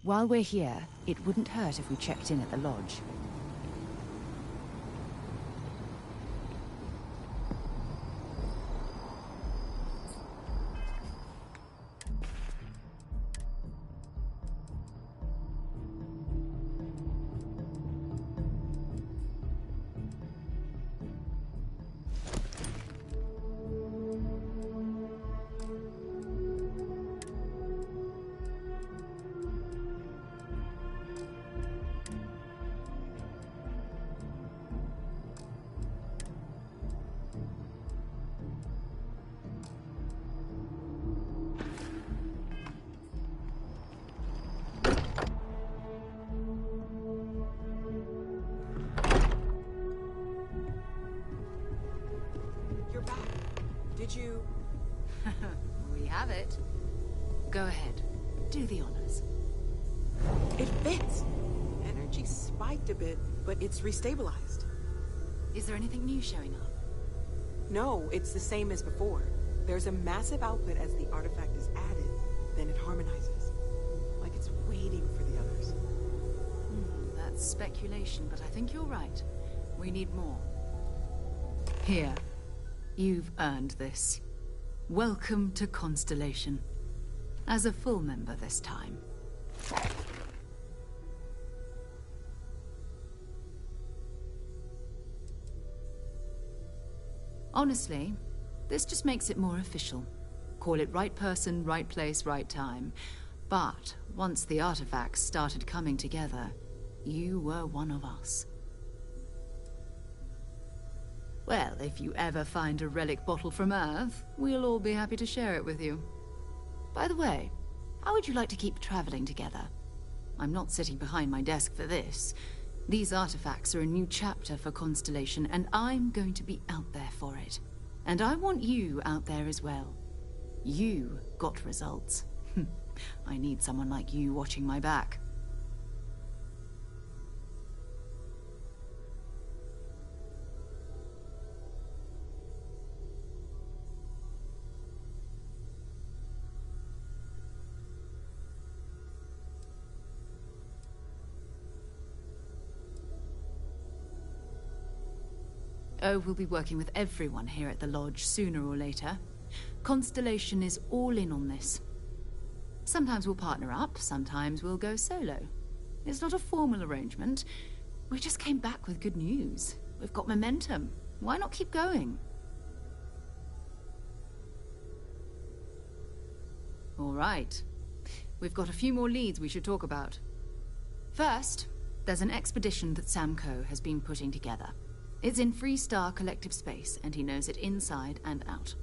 While we're here, it wouldn't hurt if we checked in at the lodge. Did you... We have it. Go ahead. Do the honors. It fits! Energy spiked a bit, but it's restabilized. Is there anything new showing up? No, it's the same as before. There's a massive output as the artifact is added, then it harmonizes. Like it's waiting for the others. That's speculation, but I think you're right. We need more. Here. You've earned this. Welcome to Constellation. As a full member this time. Honestly, this just makes it more official. Call it right person, right place, right time. But once the artifacts started coming together, you were one of us. Well, if you ever find a relic bottle from Earth, we'll all be happy to share it with you. By the way, how would you like to keep traveling together? I'm not sitting behind my desk for this. These artifacts are a new chapter for Constellation, and I'm going to be out there for it. And I want you out there as well. You got results. I need someone like you watching my back. Oh, we'll be working with everyone here at the lodge sooner or later. Constellation is all in on this. Sometimes we'll partner up, sometimes we'll go solo. It's not a formal arrangement. We just came back with good news. We've got momentum. Why not keep going? All right. We've got a few more leads we should talk about. First, there's an expedition that Samco has been putting together. It's in Freestar Collective Space, and he knows it inside and out.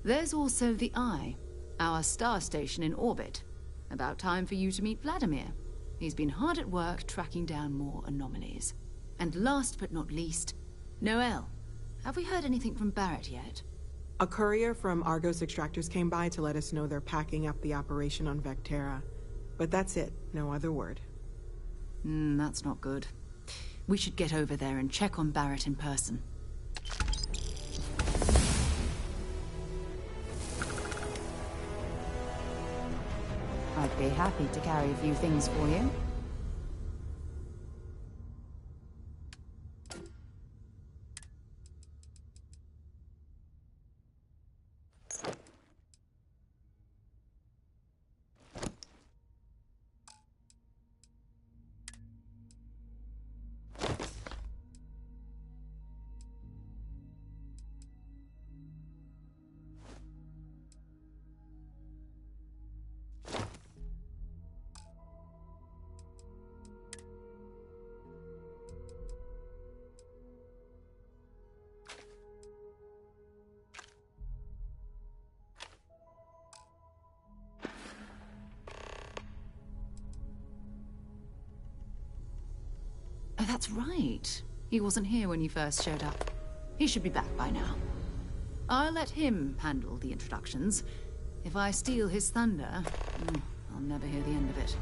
There's also the Eye, our star station in orbit. About time for you to meet Vladimir. He's been hard at work tracking down more anomalies. And last but not least, Noel. Have we heard anything from Barrett yet? A courier from Argos Extractors came by to let us know they're packing up the operation on Vectera. But that's it, no other word. That's not good. We should get over there and check on Barrett in person. I'd be happy to carry a few things for you. Oh, that's right. He wasn't here when you first showed up. He should be back by now. I'll let him handle the introductions. If I steal his thunder, I'll never hear the end of it.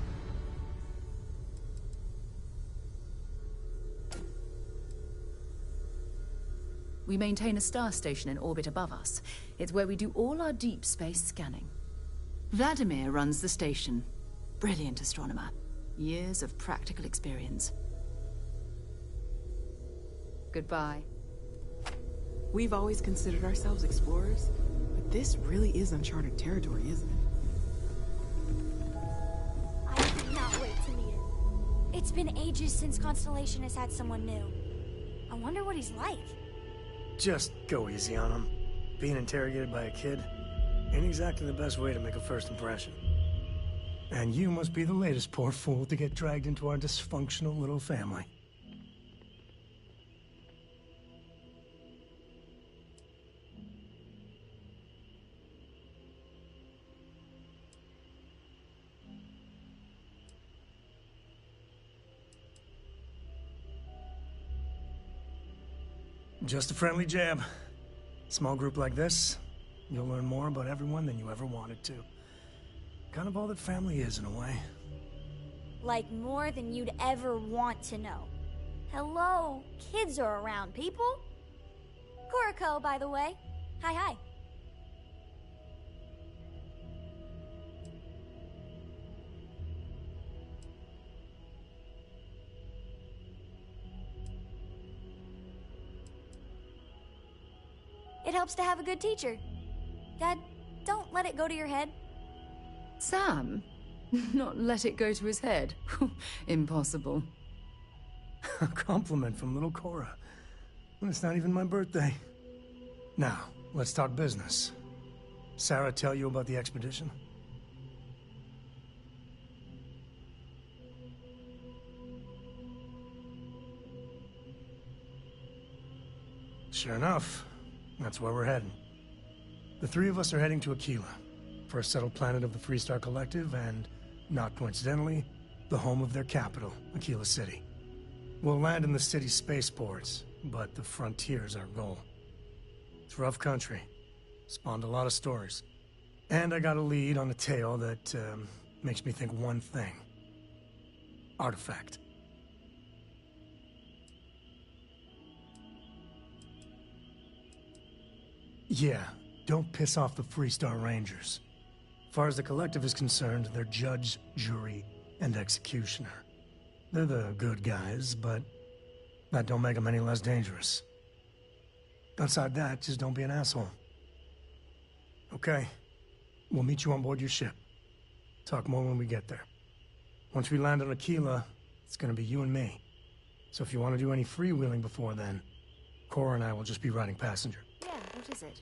We maintain a star station in orbit above us. It's where we do all our deep space scanning. Vladimir runs the station. Brilliant astronomer. Years of practical experience. Goodbye. We've always considered ourselves explorers, but this really is uncharted territory, isn't it? I cannot wait to meet him. It's been ages since Constellation has had someone new. I wonder what he's like. Just go easy on him. Being interrogated by a kid ain't exactly the best way to make a first impression. And you must be the latest poor fool to get dragged into our dysfunctional little family. Just a friendly jab. Small group like this, you'll learn more about everyone than you ever wanted to. Kind of all that family is, in a way. Like more than you'd ever want to know. Hello, kids are around, people. Koriko, by the way. Hi, hi. It helps to have a good teacher. Dad, don't let it go to your head. Sam? Not let it go to his head? Impossible. A compliment from little Cora. And it's not even my birthday. Now, let's talk business. Sarah tell you about the expedition? Sure enough, that's where we're heading. The three of us are heading to Aquila, first settled planet of the Freestar Collective, and, not coincidentally, the home of their capital, Aquila City. We'll land in the city's spaceports, but the frontier's our goal. It's rough country. Spawned a lot of stories. And I got a lead on a tale that makes me think one thing. Artifact. Yeah, don't piss off the Freestar Rangers. As far as the Collective is concerned, they're judge, jury, and executioner. They're the good guys, but that don't make them any less dangerous. Outside that, just don't be an asshole. Okay, we'll meet you on board your ship. Talk more when we get there. Once we land on Aquila, it's gonna be you and me. So if you want to do any freewheeling before then, Cora and I will just be riding passenger. Yeah, what is it?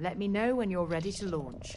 Let me know when you're ready to launch.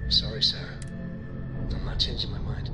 Sorry, Sarah. I'm not changing my mind.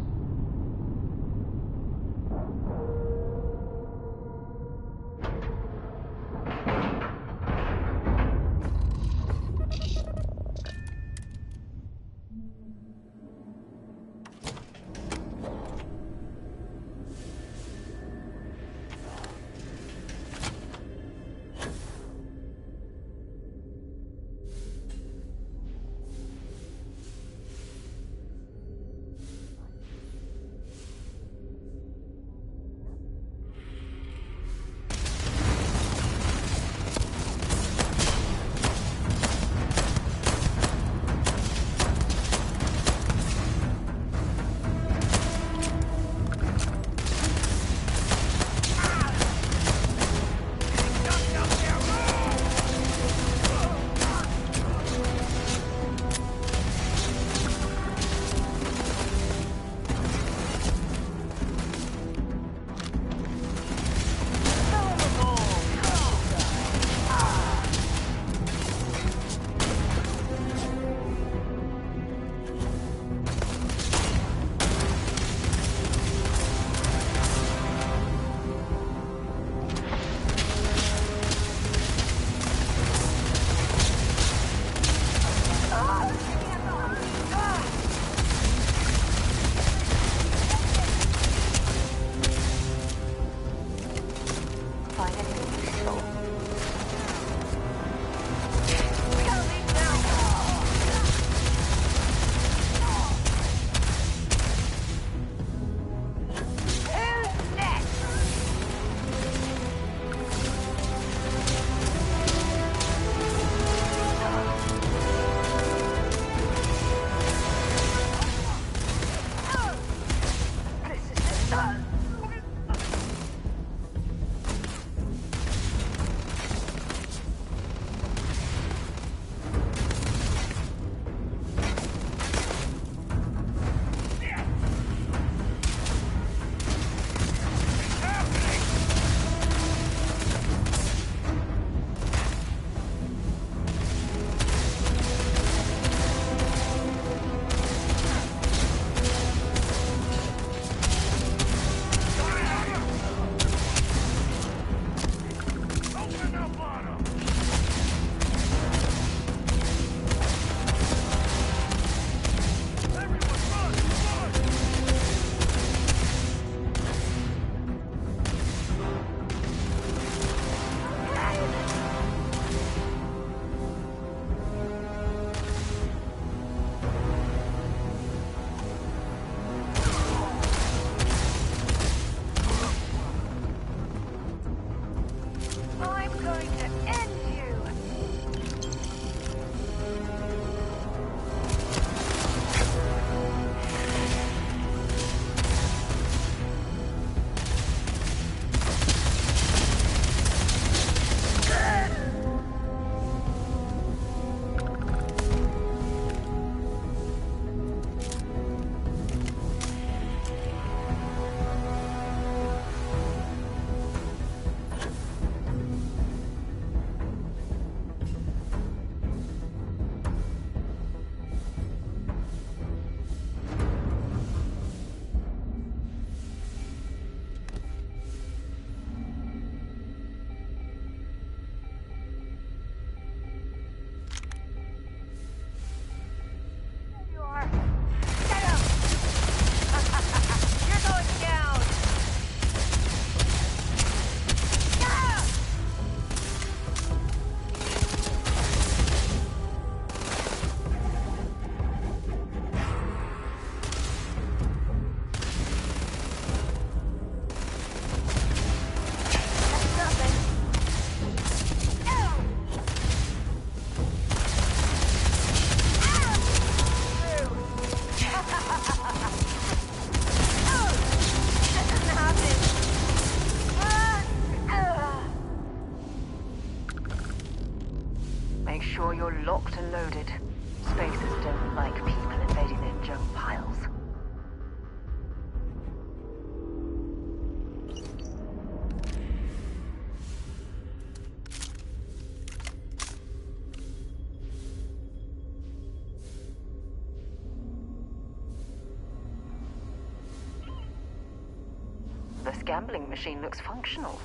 gambling machine looks functional.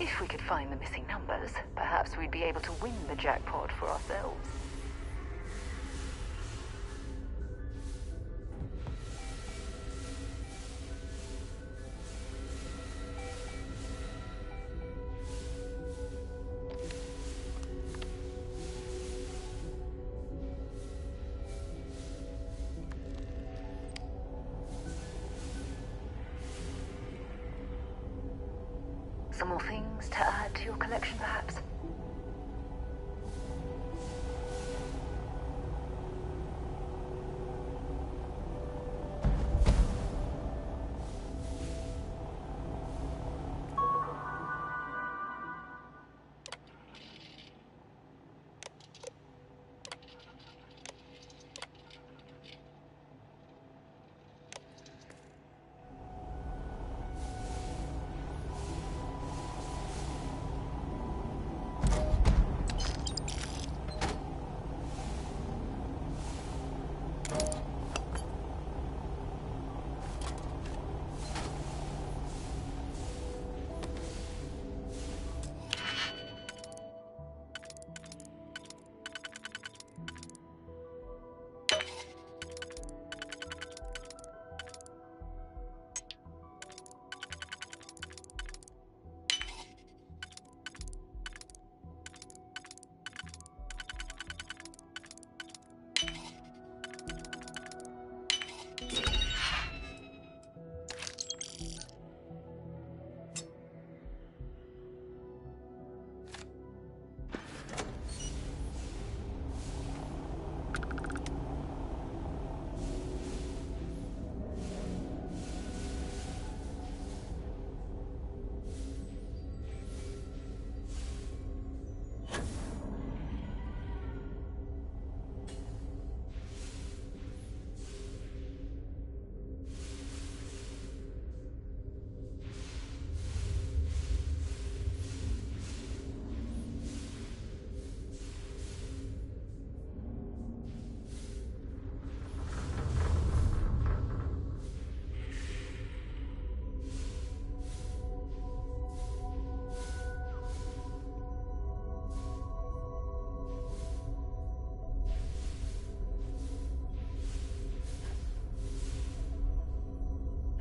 If we could find the missing numbers, perhaps we'd be able to win the jackpot for ourselves. Some more things to add to your collection, perhaps?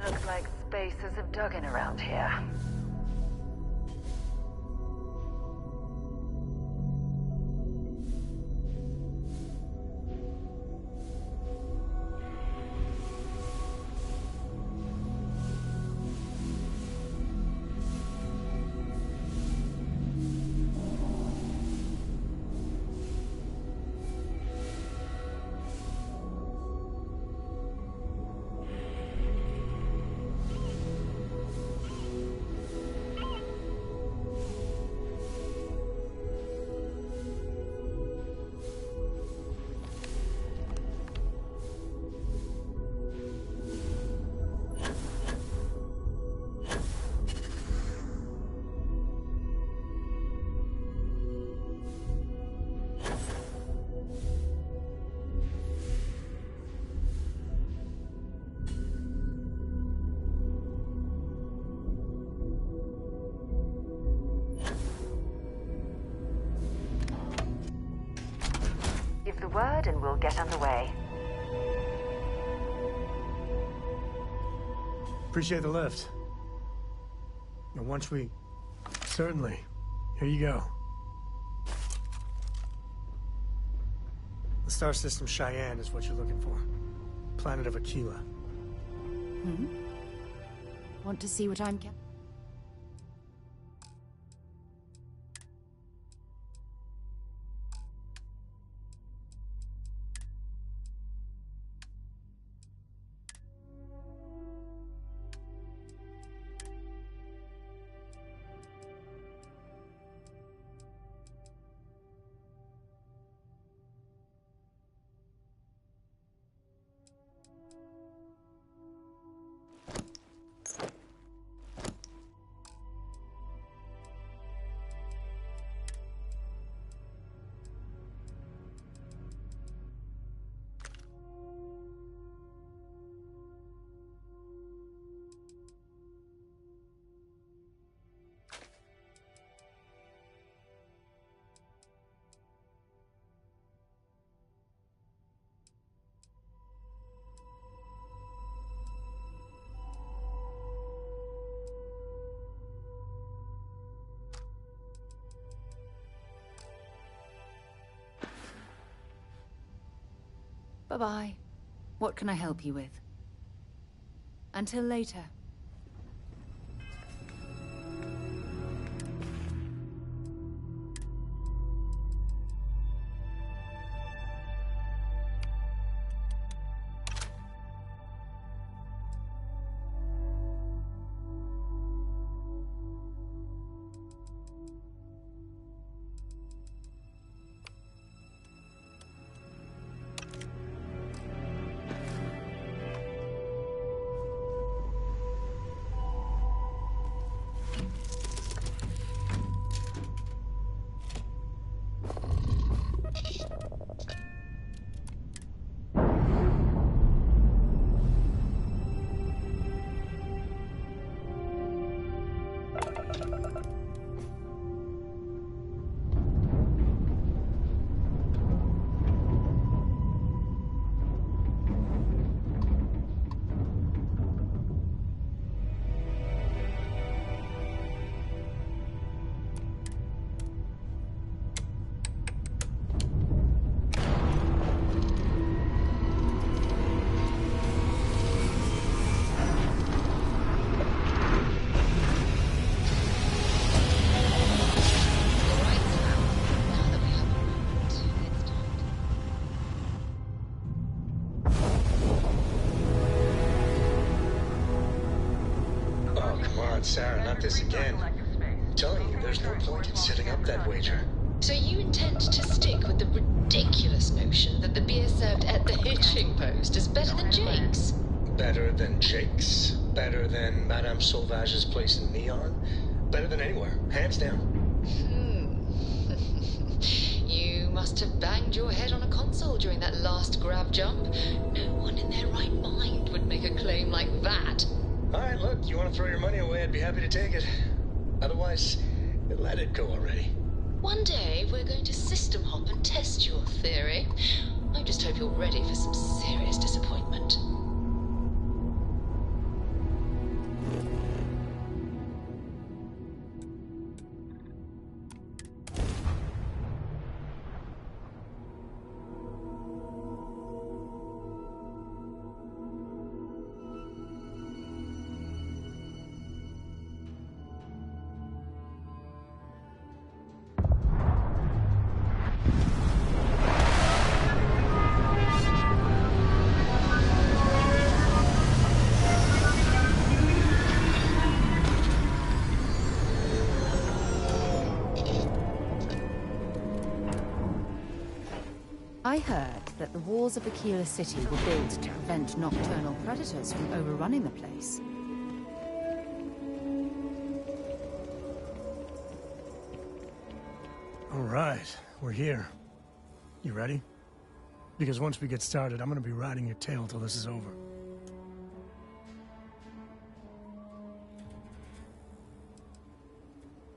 Looks like spacers have dug in around here. Give the word and we'll get underway. Appreciate the lift. And once we... Certainly. Here you go. The star system Cheyenne is what you're looking for. Planet of Aquila. Want to see what I'm... Bye-bye. What can I help you with? Until later. Sarah, not this again. I'm telling you, there's no point in setting up that wager. So you intend to stick with the ridiculous notion that the beer served at the hitching post is better than Jake's? Better than Jake's? Better than Madame Sauvage's place in Neon? Better than anywhere, hands down. You must have banged your head on a console during that last grab jump. No one in their right mind would make a claim like that. Alright, look, you want to throw your money away, I'd be happy to take it. Otherwise, let it go already. One day, we're going to system hop and test your theory. I just hope you're ready for some serious disappointment. I heard that the walls of Aquila City were built to prevent nocturnal predators from overrunning the place. All right, we're here. You ready? Because once we get started, I'm gonna be riding your tail till this is over.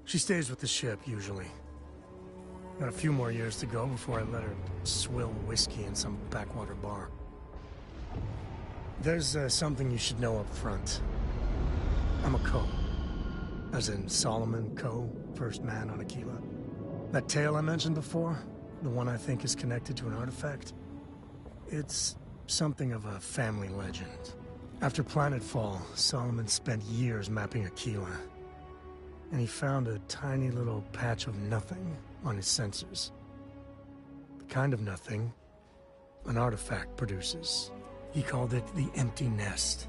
She stays with the ship, usually. Got a few more years to go before I let her swill whiskey in some backwater bar. There's something you should know up front. I'm a Co. As in Solomon Co., first man on Aquila. That tale I mentioned before, the one I think is connected to an artifact, it's something of a family legend. After Planetfall, Solomon spent years mapping Aquila, and he found a tiny little patch of nothing on his sensors. The kind of nothing an artifact produces. He called it the Empty Nest.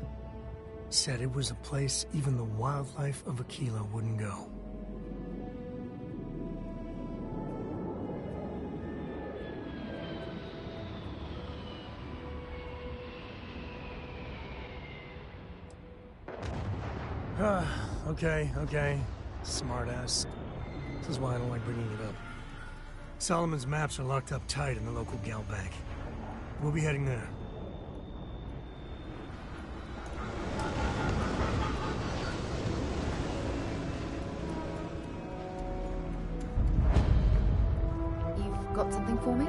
Said it was a place even the wildlife of Aquila wouldn't go. Okay. Smartass. This is why I don't like bringing it up. Solomon's maps are locked up tight in the local gal bank. We'll be heading there. You've got something for me?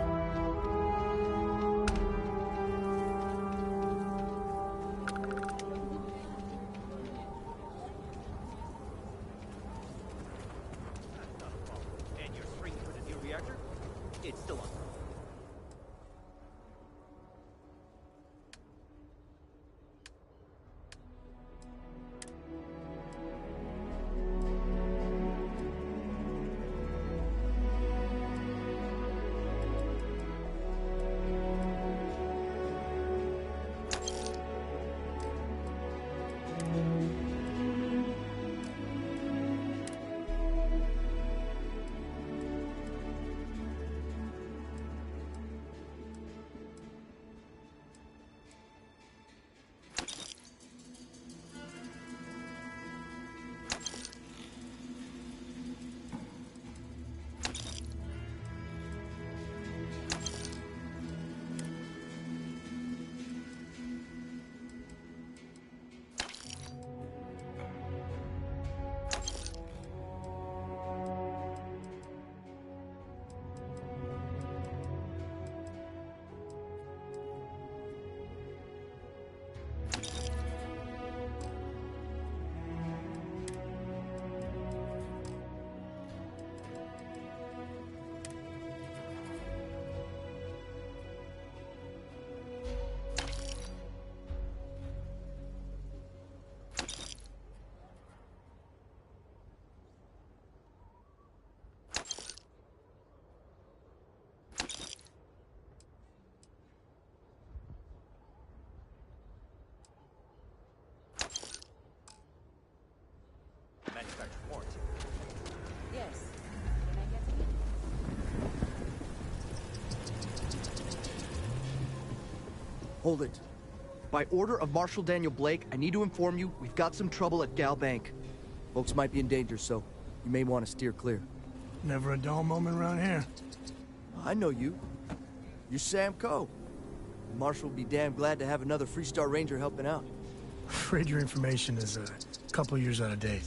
Hold it. By order of Marshal Daniel Blake, I need to inform you we've got some trouble at Gal Bank. Folks might be in danger, so you may want to steer clear. Never a dull moment around here. I know you. You're Sam Coe. The Marshal will be damn glad to have another Freestar Ranger helping out. Afraid your information is a couple years out of date.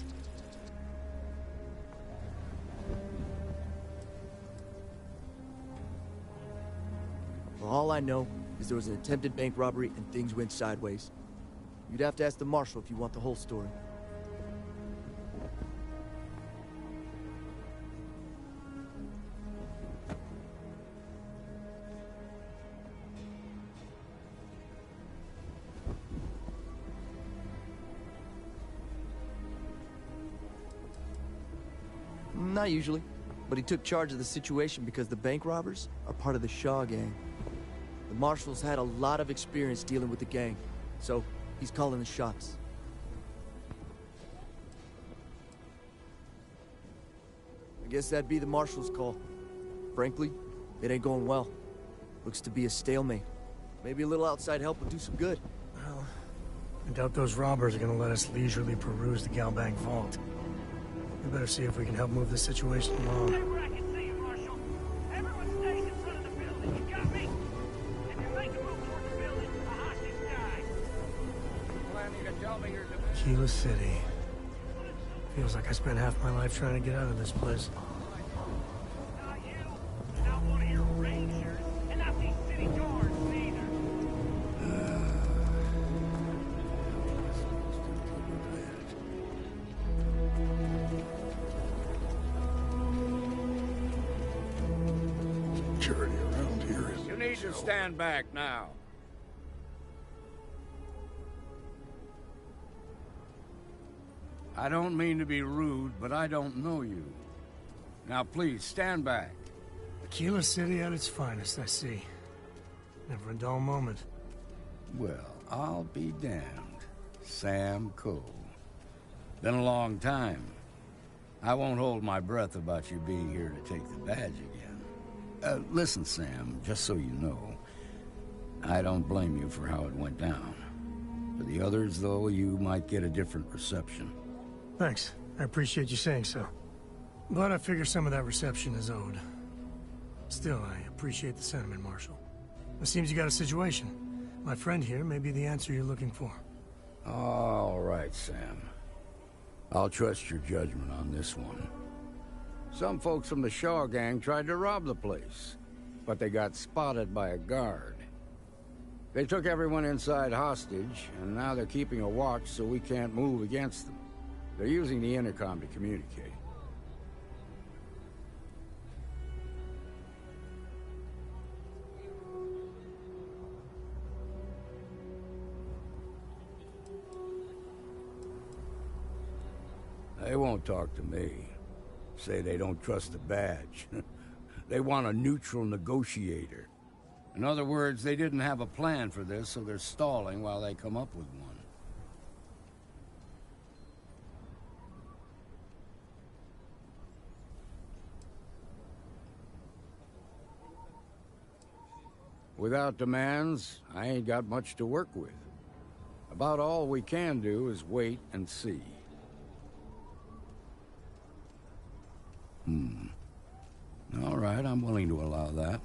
Well, all I know is there was an attempted bank robbery and things went sideways. You'd have to ask the Marshal if you want the whole story. Not usually, but he took charge of the situation because the bank robbers are part of the Shaw gang. The Marshal's had a lot of experience dealing with the gang, so he's calling the shots. I guess that'd be the Marshal's call. Frankly, it ain't going well. Looks to be a stalemate. Maybe a little outside help would do some good. Well, I doubt those robbers are gonna let us leisurely peruse the Gal Bank vault. We better see if we can help move this situation along. Wherever I can see you, Marshal. Everyone stays in front of the building. You got me? If you make a move towards the building, a hostage dies. Planning to tell me you're Kila City. Feels like I spent half my life trying to get out of this place. not you, not one of your rangers, and not these city guards neither. Security around here is... You need to stand back now. I don't mean to be rude, but I don't know you. Now please, stand back. Kila City at its finest, I see. Never a dull moment. Well, I'll be damned. Sam Coe. Been a long time. I won't hold my breath about you being here to take the badge again. Listen, Sam, just so you know, I don't blame you for how it went down. For the others, though, you might get a different reception. Thanks. I appreciate you saying so. But I figure some of that reception is owed. Still, I appreciate the sentiment, Marshal. It seems you got a situation. My friend here may be the answer you're looking for. All right, Sam. I'll trust your judgment on this one. Some folks from the Shaw gang tried to rob the place, but they got spotted by a guard. They took everyone inside hostage, and now they're keeping a watch so we can't move against them. They're using the intercom to communicate. They won't talk to me. Say they don't trust the badge. They want a neutral negotiator. In other words, they didn't have a plan for this, so they're stalling while they come up with one. Without demands, I ain't got much to work with. About all we can do is wait and see. All right, I'm willing to allow that.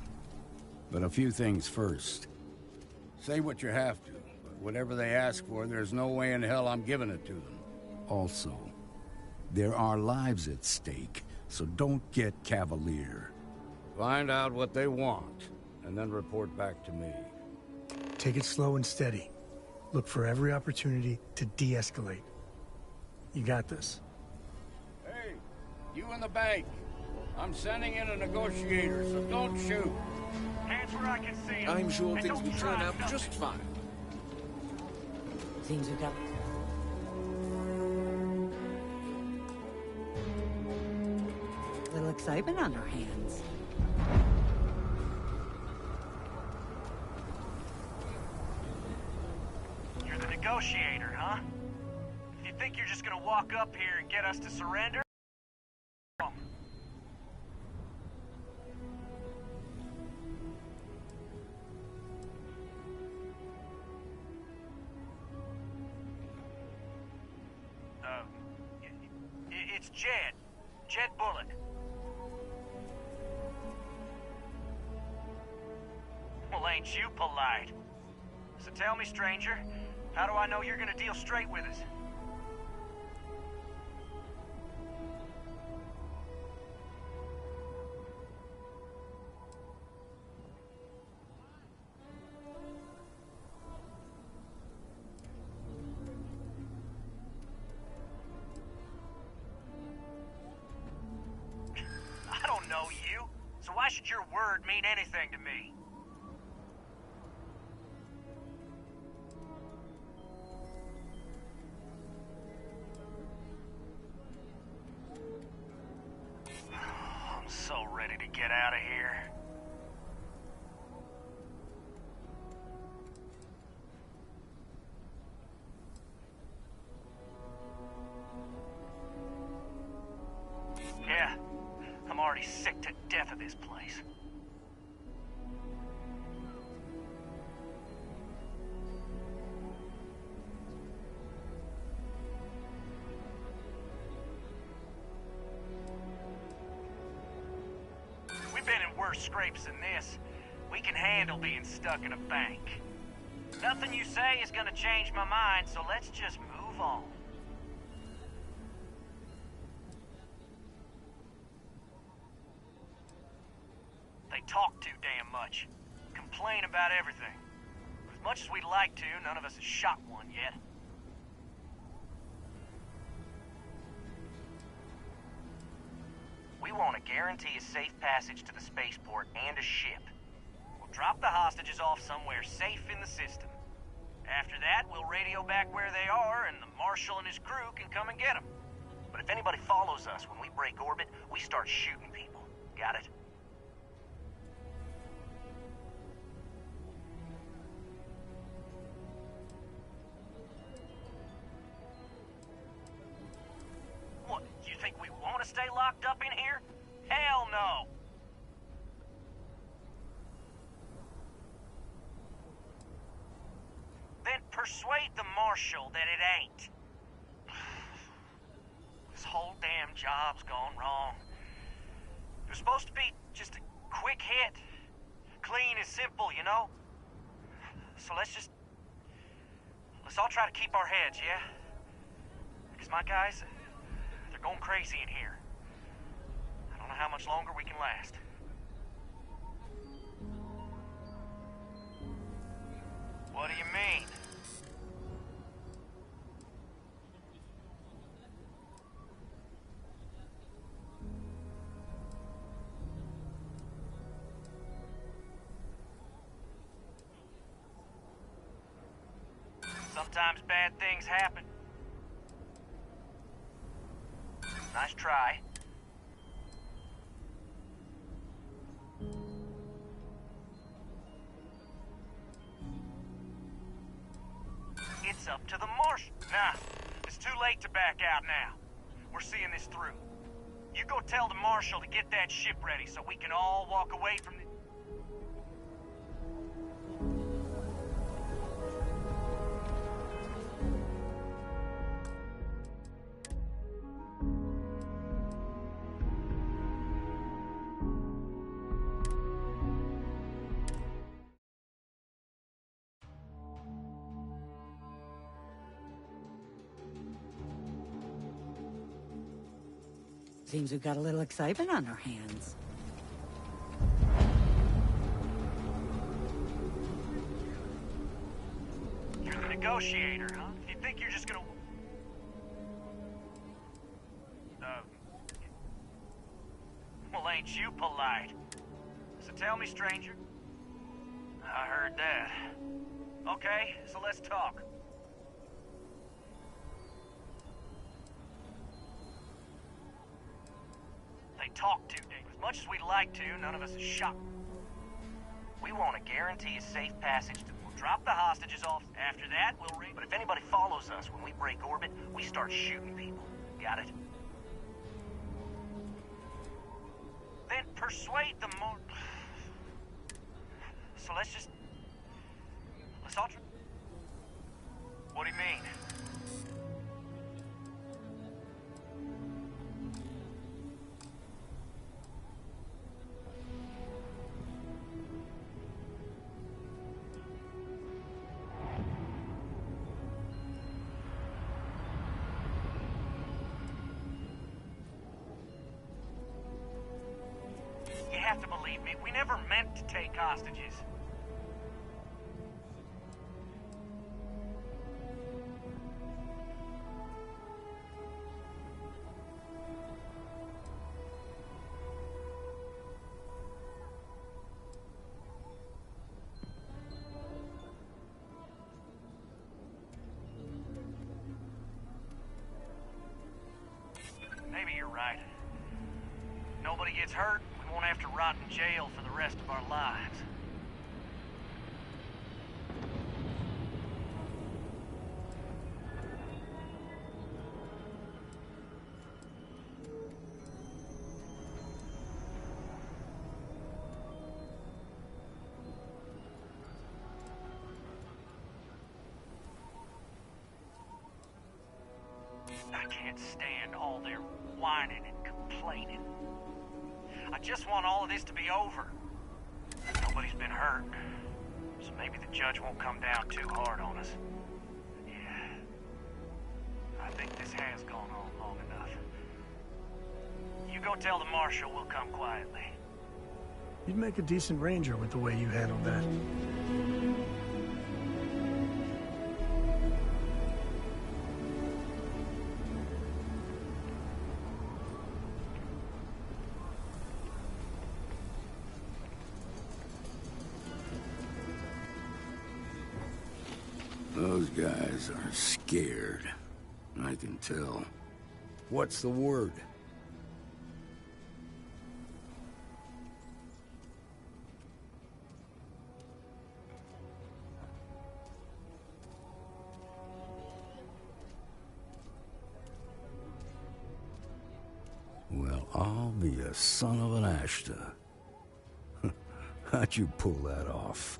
But a few things first. Say what you have to, but whatever they ask for, there's no way in hell I'm giving it to them. Also, there are lives at stake, so don't get cavalier. Find out what they want, and then report back to me. Take it slow and steady. Look for every opportunity to de-escalate. You got this. Hey, you in the bank. I'm sending in a negotiator, so don't shoot. Hands where I can see 'em. I'm sure And things don't will try turn out nothing. just fine. Seems we got... a little excitement on our hands. You're the negotiator, huh? If you think you're just gonna walk up here and get us to surrender? It's Jed. Jed Bullock. Well, ain't you polite? So tell me, stranger, how do I know you're gonna deal straight with us? I don't know you, so why should your word mean anything to me? I'm so ready to get out of here. Yeah, I'm already sick to death of this place. We've been in worse scrapes than this. We can handle being stuck in a bank. Nothing you say is gonna change my mind, so let's just move on. They talk too damn much. Complain about everything. But as much as we'd like to, none of us has shot one yet. We want to guarantee a safe passage to the spaceport and a ship. We'll drop the hostages off somewhere safe in the system. After that, we'll radio back where they are, and the Marshal and his crew can come and get them. But if anybody follows us when we break orbit, we start shooting people. Got it? What, you think we want to stay locked up in here? Hell no! Then persuade the Marshal that it ain't. This whole damn job's gone wrong. It was supposed to be just a quick hit. Clean and simple, you know? So let's all try to keep our heads, yeah? Because my guys, they're going crazy in here. I don't know how much longer we can last. What do you mean? Sometimes bad things happen. Nice try. It's up to the Marshal. Nah, it's too late to back out now. We're seeing this through. You go tell the Marshal to get that ship ready so we can all walk away from the... Seems we've got a little excitement on our hands. You're the negotiator, huh? You think you're just gonna... Well, ain't you polite? So tell me, stranger. I heard that. Okay, so let's talk. They talk too damn. As much as we'd like to, none of us is shot. We want to guarantee a safe passage to... We'll drop the hostages off. After that, we'll... But if anybody follows us when we break orbit, we start shooting people. Got it? Then persuade the So let's all try... What do you mean? have to believe me. We never meant to take hostages. Maybe you're right. Nobody gets hurt, we won't have to rot in jail for the rest of our lives. I can't stand all their whining and complaining. I just want all of this to be over. Nobody's been hurt, so maybe the judge won't come down too hard on us. Yeah, I think this has gone on long enough. You go tell the marshal we'll come quietly. You'd make a decent ranger with the way you handled that. Those guys are scared. I can tell. What's the word? Well, I'll be a son of an Ashta. How'd you pull that off?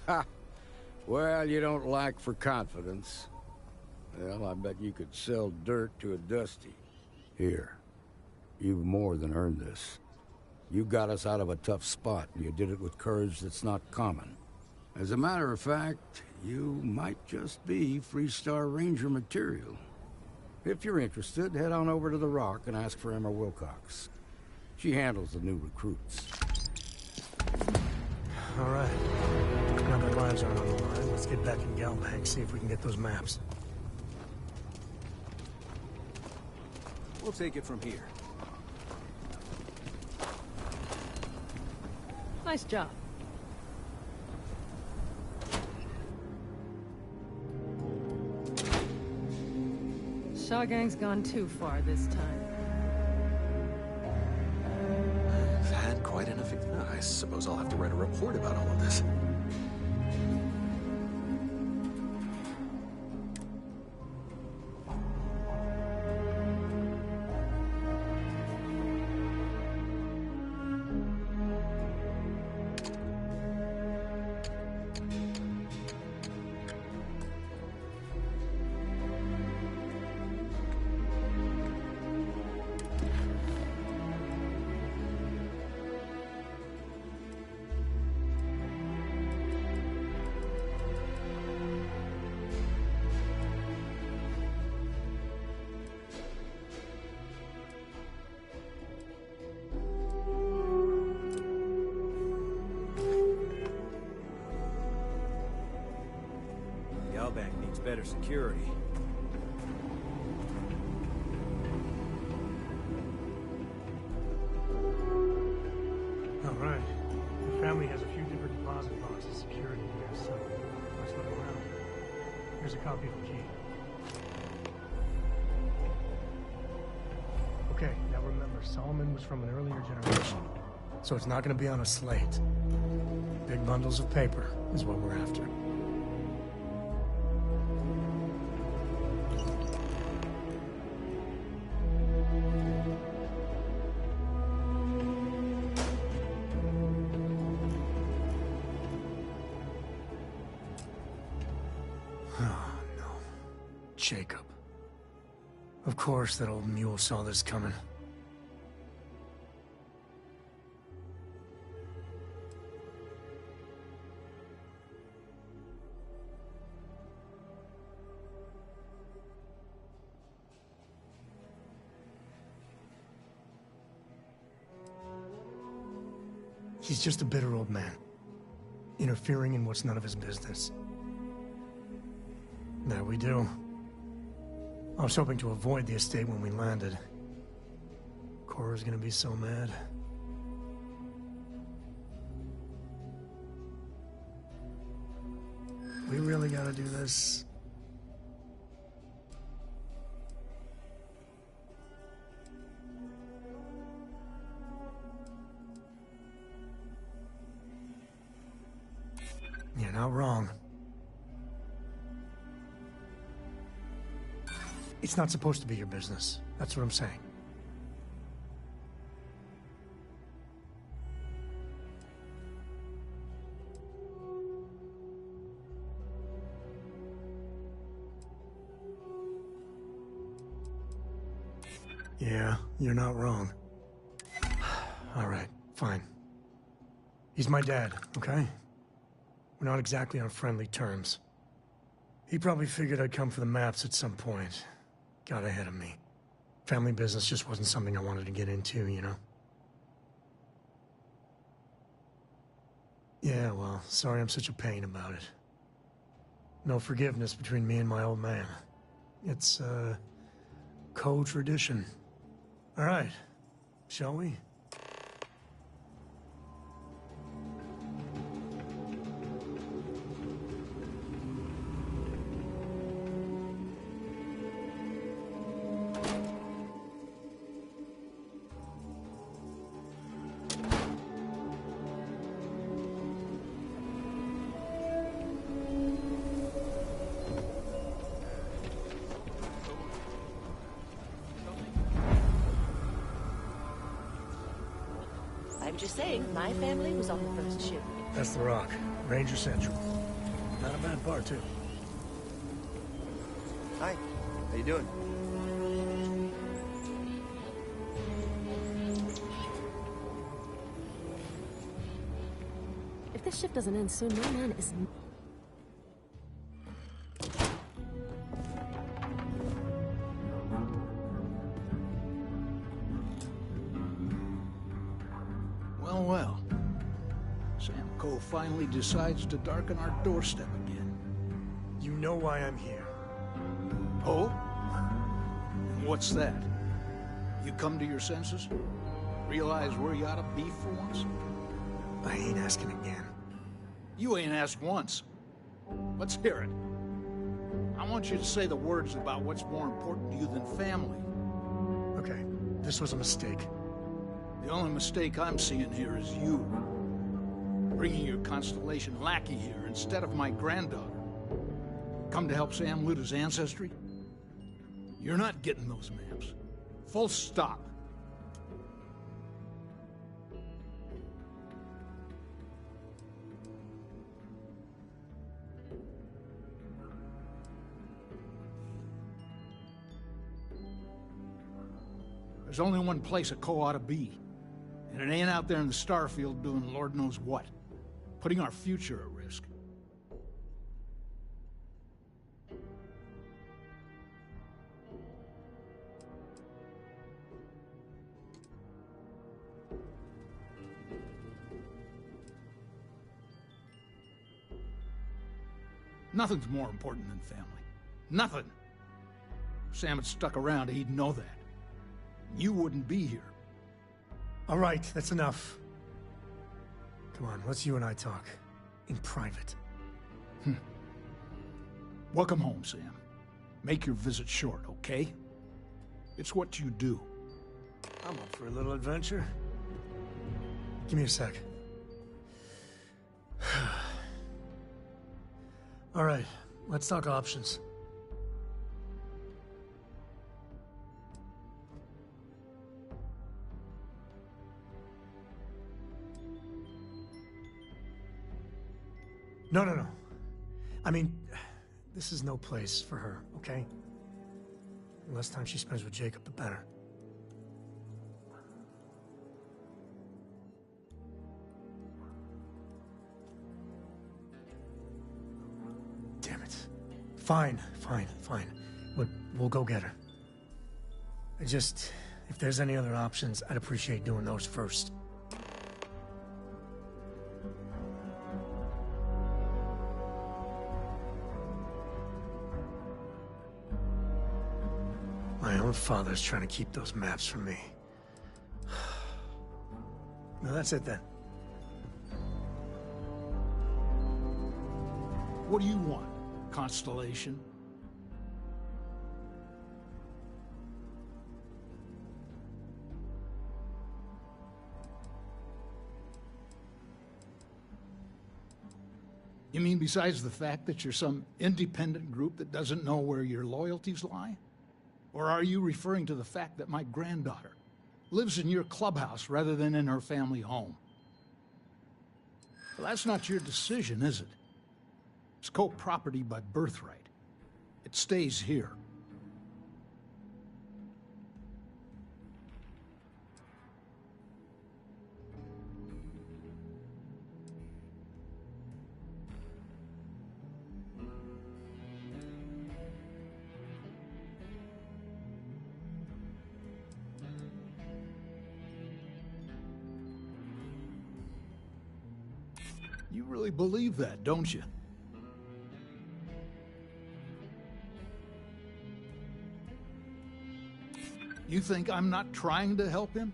Ha! Well, you don't lack for confidence. Well, I bet you could sell dirt to a Dusty. Here, you've more than earned this. You got us out of a tough spot, and you did it with courage that's not common. As a matter of fact, you might just be Freestar Ranger material. If you're interested, head on over to the Rock and ask for Emma Wilcox. She handles the new recruits. All right. Now that lives aren't on the line, let's get back in Galbank, see if we can get those maps. We'll take it from here. Nice job. Shaw Gang's gone too far this time. I've had quite enough. I suppose I'll have to write a report about all of this. Galbank needs better security. All right. The family has a few different deposit boxes secured in here, so let's look around. Here's a copy of the key. Okay, now remember, Solomon was from an earlier generation, so it's not going to be on a slate. Big bundles of paper is what we're after. Jacob. Of course that old mule saw this coming. He's just a bitter old man, interfering in what's none of his business. That we do. I was hoping to avoid the estate when we landed. Cora's gonna be so mad. We really gotta do this. You're not wrong. It's not supposed to be your business. That's what I'm saying. Yeah, you're not wrong. All right, fine. He's my dad, okay? We're not exactly on friendly terms. He probably figured I'd come for the maps at some point. Got ahead of me. Family business just wasn't something I wanted to get into, you know? Yeah, well, sorry I'm such a pain about it. No forgiveness between me and my old man. It's, co-tradition. All right, shall we? I'm just saying, my family was on the first ship. That's the Rock. Ranger Central. Not a bad bar, too. Hi. How you doing? If this shift doesn't end soon, my man is... Well. Sam Cole finally decides to darken our doorstep again. You know why I'm here. Oh? And what's that? You come to your senses? Realize where you ought to be for once? I ain't asking again. You ain't asked once. Let's hear it. I want you to say the words about what's more important to you than family. Okay, this was a mistake. The only mistake I'm seeing here is you. Bringing your Constellation lackey here instead of my granddaughter. Come to help Sam loot his ancestry? You're not getting those maps. Full stop. There's only one place a Co ought to be. And it ain't out there in the Starfield doing Lord knows what. Putting our future at risk. Nothing's more important than family. Nothing. If Sam had stuck around, he'd know that. You wouldn't be here. All right, that's enough. Come on, let's you and I talk. In private. Welcome home, Sam. Make your visit short, okay? It's what you do. I'm up for a little adventure. Give me a sec. All right, let's talk options. No. I mean, this is no place for her, okay? The less time she spends with Jacob, the better. Damn it. Fine. We'll go get her. If there's any other options, I'd appreciate doing those first. My own father's trying to keep those maps from me. No, that's it then. What do you want, Constellation? You mean besides the fact that you're some independent group that doesn't know where your loyalties lie? Or are you referring to the fact that my granddaughter lives in your clubhouse rather than in her family home? Well, that's not your decision, is it? It's co-property by birthright. It stays here. You really believe that, don't you? You think I'm not trying to help him?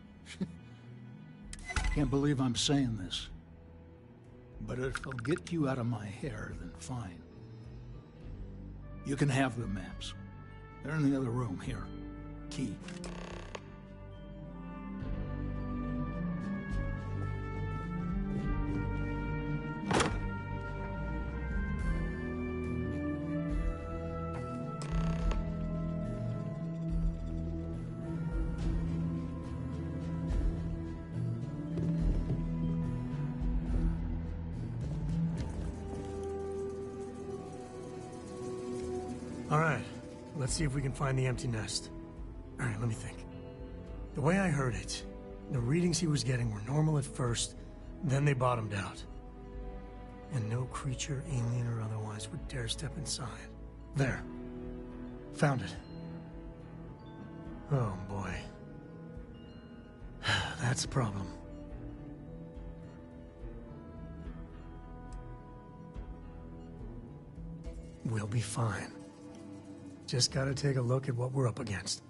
Can't believe I'm saying this. But if it'll get you out of my hair, then fine. You can have the maps. They're in the other room, here. Key. All right, let's see if we can find the empty nest. All right, let me think. The way I heard it, the readings he was getting were normal at first, then they bottomed out. And no creature, alien or otherwise, would dare step inside. There. Found it. Oh, boy. That's a problem. We'll be fine. Just gotta take a look at what we're up against.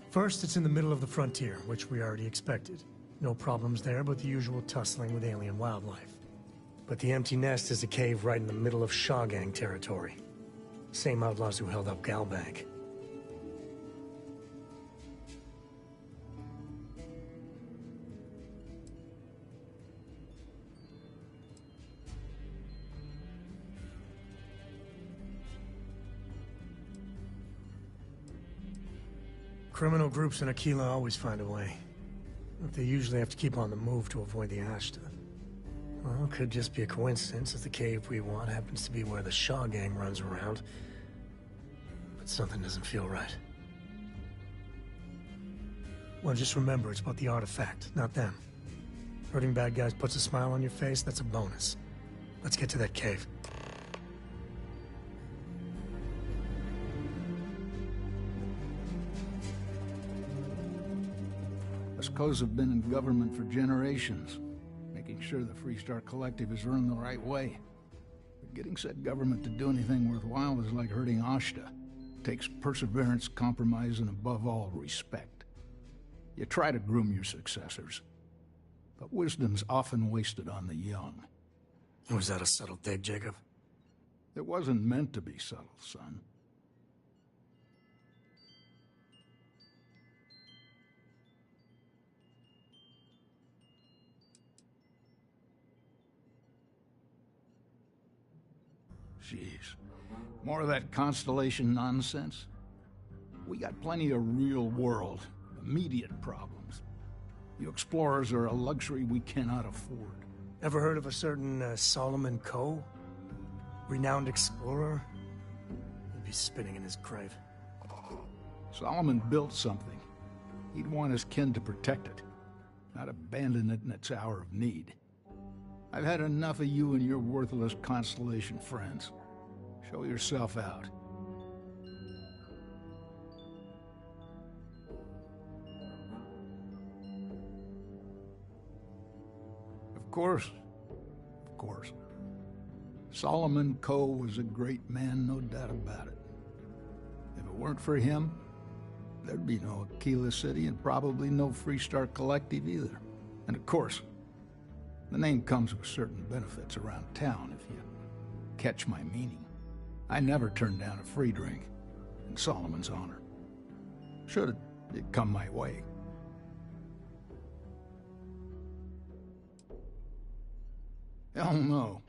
First, it's in the middle of the frontier, which we already expected. No problems there, but the usual tussling with alien wildlife. But the empty nest is a cave right in the middle of Shaw Gang territory. Same outlaws who held up Galbank. Criminal groups in Aquila always find a way. But they usually have to keep on the move to avoid the Ashta. Well, it could just be a coincidence that the cave we want happens to be where the Shaw Gang runs around. But something doesn't feel right. Well, just remember, it's about the artifact, not them. Hurting bad guys puts a smile on your face, that's a bonus. Let's get to that cave. Escos have been in government for generations, making sure the Freestar Collective is run the right way. But getting said government to do anything worthwhile is like hurting Ashta. It takes perseverance, compromise, and above all, respect. You try to groom your successors, but wisdom's often wasted on the young. Was that a subtle dig, Jacob? It wasn't meant to be subtle, son. Jeez. More of that Constellation nonsense? We got plenty of real-world, immediate problems. You explorers are a luxury we cannot afford. Ever heard of a certain Solomon Coe? Renowned explorer? He'd be spinning in his grave. Solomon built something. He'd want his kin to protect it, not abandon it in its hour of need. I've had enough of you and your worthless Constellation friends. Show yourself out. Of course. Of course. Solomon Coe was a great man, no doubt about it. If it weren't for him, there'd be no Aquila City and probably no Freestar Collective either. And of course, the name comes with certain benefits around town, if you catch my meaning. I never turned down a free drink, in Solomon's honor. Should it come my way. Hell no.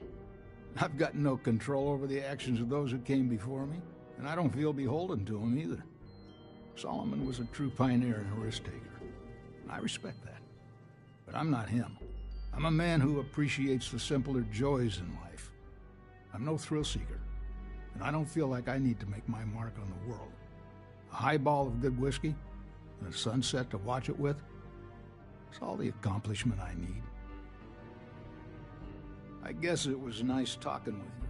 I've got no control over the actions of those who came before me, and I don't feel beholden to them either. Solomon was a true pioneer and a risk taker, and I respect that. But I'm not him. I'm a man who appreciates the simpler joys in life. I'm no thrill seeker, and I don't feel like I need to make my mark on the world. A highball of good whiskey and a sunset to watch it with, it's all the accomplishment I need. I guess it was nice talking with you.